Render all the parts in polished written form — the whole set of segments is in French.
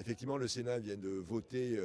Effectivement, le Sénat vient de voter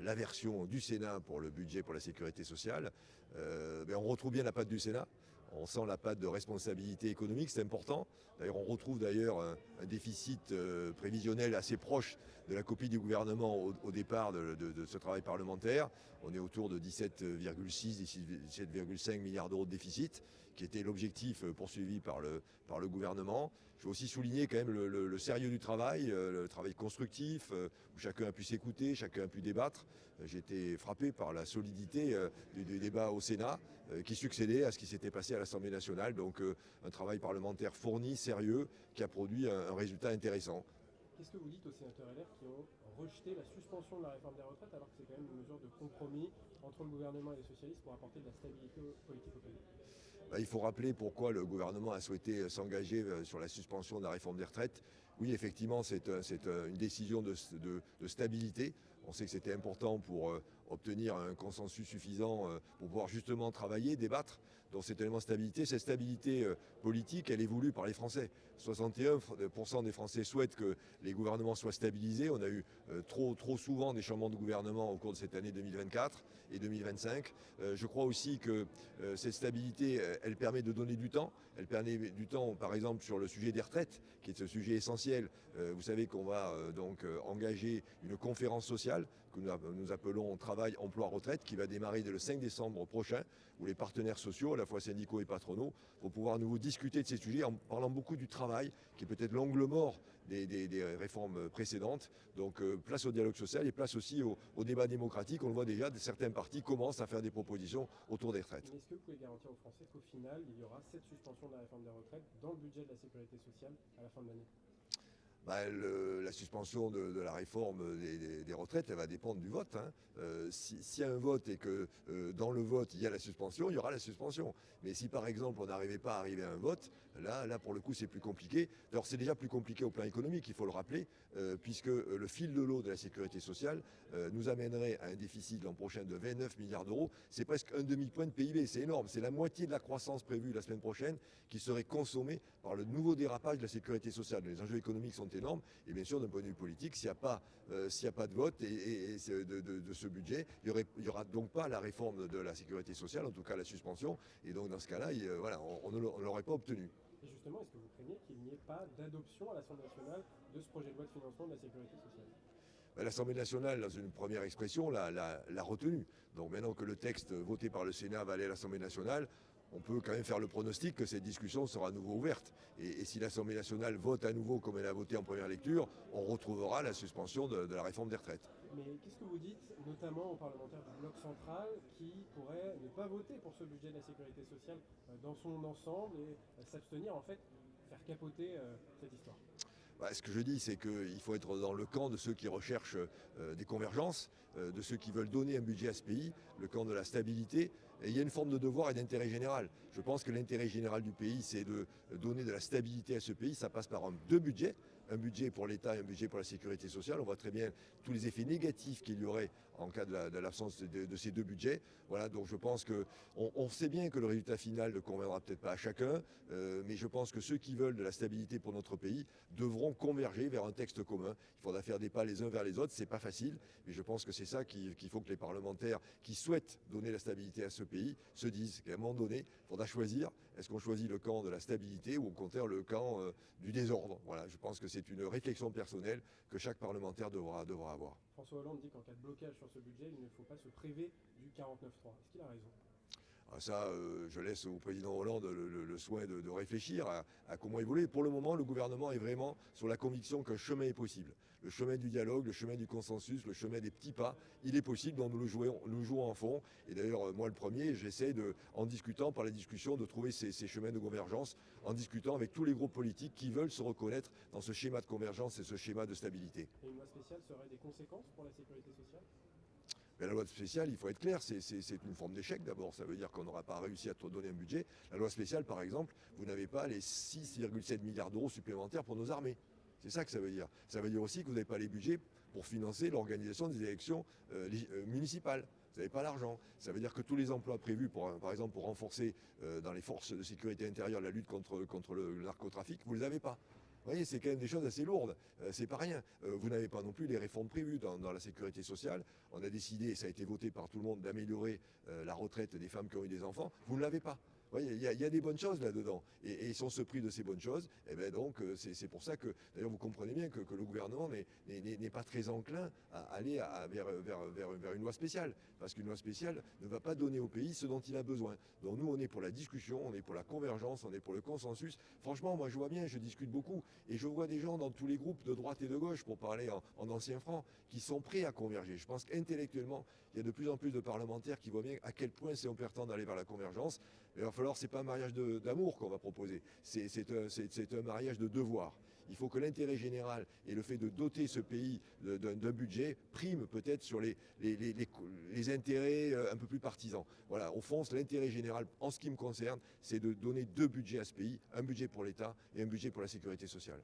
la version du Sénat pour le budget pour la sécurité sociale. On retrouve bien la patte du Sénat. On sent la patte de responsabilité économique, c'est important. D'ailleurs, on retrouve d'ailleurs un déficit prévisionnel assez proche de la copie du gouvernement au départ de ce travail parlementaire. On est autour de 17,6, 17,5 milliards d'euros de déficit, qui était l'objectif poursuivi par le gouvernement. Je veux aussi souligner quand même le sérieux du travail, le travail constructif, où chacun a pu s'écouter, chacun a pu débattre. J'ai été frappé par la solidité du débat au Sénat, qui succédait à ce qui s'était passé à l'Assemblée nationale. Donc un travail parlementaire fourni, sérieux, qui a produit un résultat intéressant. Qu'est-ce que vous dites aux sénateurs LR qui ont rejeté la suspension de la réforme des retraites alors que c'est quand même une mesure de compromis entre le gouvernement et les socialistes pour apporter de la stabilité politique au pays? Il faut rappeler pourquoi le gouvernement a souhaité s'engager sur la suspension de la réforme des retraites. Oui, effectivement, c'est une décision de stabilité. On sait que c'était important pour obtenir un consensus suffisant pour pouvoir justement travailler, débattre. Donc cet élément de stabilité, cette stabilité politique, elle est voulue par les Français. 61% des Français souhaitent que les gouvernements soient stabilisés. On a eu trop souvent des changements de gouvernement au cours de cette année 2024 et 2025. Je crois aussi que cette stabilité, elle permet de donner du temps. Elle permet du temps, par exemple, sur le sujet des retraites, qui est ce sujet essentiel. Vous savez qu'on va donc engager une conférence sociale que nous appelons Travail, Emploi, Retraite, qui va démarrer dès le 5 décembre prochain, où les partenaires sociaux, à la fois syndicaux et patronaux, vont pouvoir à nouveau discuter de ces sujets en parlant beaucoup du travail, qui est peut-être l'angle mort des réformes précédentes. Donc place au dialogue social et place aussi au débat démocratique. On le voit déjà, certains partis commencent à faire des propositions autour des retraites. Mais est-ce que vous pouvez garantir aux Français qu'au final, il y aura cette suspension de la réforme des retraites dans le budget de la sécurité sociale à la fin de l'année? La suspension de la réforme des retraites, elle va dépendre du vote. S'il y a un vote et que dans le vote, il y a la suspension, il y aura la suspension. Mais si par exemple on n'arrivait pas à arriver à un vote, là pour le coup c'est plus compliqué. D'ailleurs c'est déjà plus compliqué au plan économique, il faut le rappeler, puisque le fil de l'eau de la sécurité sociale nous amènerait à un déficit l'an prochain de 29 milliards d'euros. C'est presque un demi-point de PIB, c'est énorme. C'est la moitié de la croissance prévue la semaine prochaine qui serait consommée par le nouveau dérapage de la sécurité sociale. Les enjeux économiques sont énorme. Et bien sûr, d'un point de vue politique, s'il n'y a pas de vote et de ce budget, il n'y aura donc pas la réforme de la sécurité sociale, en tout cas la suspension. Et donc dans ce cas-là, on ne l'aurait pas obtenu. Et justement, est-ce que vous craignez qu'il n'y ait pas d'adoption à l'Assemblée nationale de ce projet de loi de financement de la sécurité sociale? L'Assemblée nationale, dans une première expression, l'a retenu. Donc maintenant que le texte voté par le Sénat va aller à l'Assemblée nationale, on peut quand même faire le pronostic que cette discussion sera à nouveau ouverte. Et si l'Assemblée nationale vote à nouveau comme elle a voté en première lecture, on retrouvera la suspension de la réforme des retraites. Mais qu'est-ce que vous dites, notamment aux parlementaires du bloc central, qui pourraient ne pas voter pour ce budget de la sécurité sociale dans son ensemble et s'abstenir, en fait, faire capoter cette histoire? Ce que je dis, c'est qu'il faut être dans le camp de ceux qui recherchent des convergences, de ceux qui veulent donner un budget à ce pays, le camp de la stabilité. Et il y a une forme de devoir et d'intérêt général. Je pense que l'intérêt général du pays, c'est de donner de la stabilité à ce pays. Ça passe par deux budgets, un budget pour l'État et un budget pour la sécurité sociale. On voit très bien tous les effets négatifs qu'il y aurait en cas de l'absence de ces deux budgets. Voilà, donc je pense qu'on sait bien que le résultat final ne conviendra peut-être pas à chacun, mais je pense que ceux qui veulent de la stabilité pour notre pays devront converger vers un texte commun. Il faudra faire des pas les uns vers les autres, c'est pas facile, mais je pense que c'est ça qu'il faut que les parlementaires qui souhaitent donner la stabilité à ce pays se disent qu'à un moment donné, il faudra choisir. Est-ce qu'on choisit le camp de la stabilité ou au contraire le camp du désordre? Voilà, je pense que c'est une réflexion personnelle que chaque parlementaire devra avoir. François Hollande dit qu'en cas de blocage sur ce budget, il ne faut pas se priver du 49.3. Est-ce qu'il a raison? Ça, je laisse au président Hollande le soin de réfléchir à comment évoluer. Pour le moment, le gouvernement est vraiment sur la conviction qu'un chemin est possible. Le chemin du dialogue, le chemin du consensus, le chemin des petits pas, il est possible, donc nous le jouons en fond. Et d'ailleurs, moi le premier, j'essaie en discutant, par la discussion, de trouver ces chemins de convergence, en discutant avec tous les groupes politiques qui veulent se reconnaître dans ce schéma de convergence et ce schéma de stabilité. Et une loi spéciale serait des conséquences pour la sécurité sociale? Mais la loi spéciale, il faut être clair, c'est une forme d'échec d'abord. Ça veut dire qu'on n'aura pas réussi à donner un budget. La loi spéciale, par exemple, vous n'avez pas les 6,7 milliards d'euros supplémentaires pour nos armées. C'est ça que ça veut dire. Ça veut dire aussi que vous n'avez pas les budgets pour financer l'organisation des élections municipales. Vous n'avez pas l'argent. Ça veut dire que tous les emplois prévus, par exemple, pour renforcer dans les forces de sécurité intérieure la lutte contre le narcotrafic, vous ne les avez pas. Vous voyez, c'est quand même des choses assez lourdes. C'est pas rien. Vous n'avez pas non plus les réformes prévues dans la sécurité sociale. On a décidé, et ça a été voté par tout le monde, d'améliorer la retraite des femmes qui ont eu des enfants. Vous ne l'avez pas. Vous voyez, il y a des bonnes choses là-dedans. Et si on se prive de ces bonnes choses, eh ben donc c'est pour ça que, d'ailleurs, vous comprenez bien que le gouvernement n'est pas très enclin à aller vers une loi spéciale. Parce qu'une loi spéciale ne va pas donner au pays ce dont il a besoin. Donc nous, on est pour la discussion, on est pour la convergence, on est pour le consensus. Franchement, moi, je vois bien, je discute beaucoup. Et je vois des gens dans tous les groupes de droite et de gauche, pour parler en ancien franc, qui sont prêts à converger. Je pense qu'intellectuellement, il y a de plus en plus de parlementaires qui voient bien à quel point c'est important d'aller vers la convergence. Il va falloir, c'est pas un mariage d'amour qu'on va proposer, c'est un mariage de devoir. Il faut que l'intérêt général et le fait de doter ce pays d'un budget prime peut-être sur les intérêts un peu plus partisans. Voilà, au fond, l'intérêt général, en ce qui me concerne, c'est de donner deux budgets à ce pays, un budget pour l'État et un budget pour la sécurité sociale.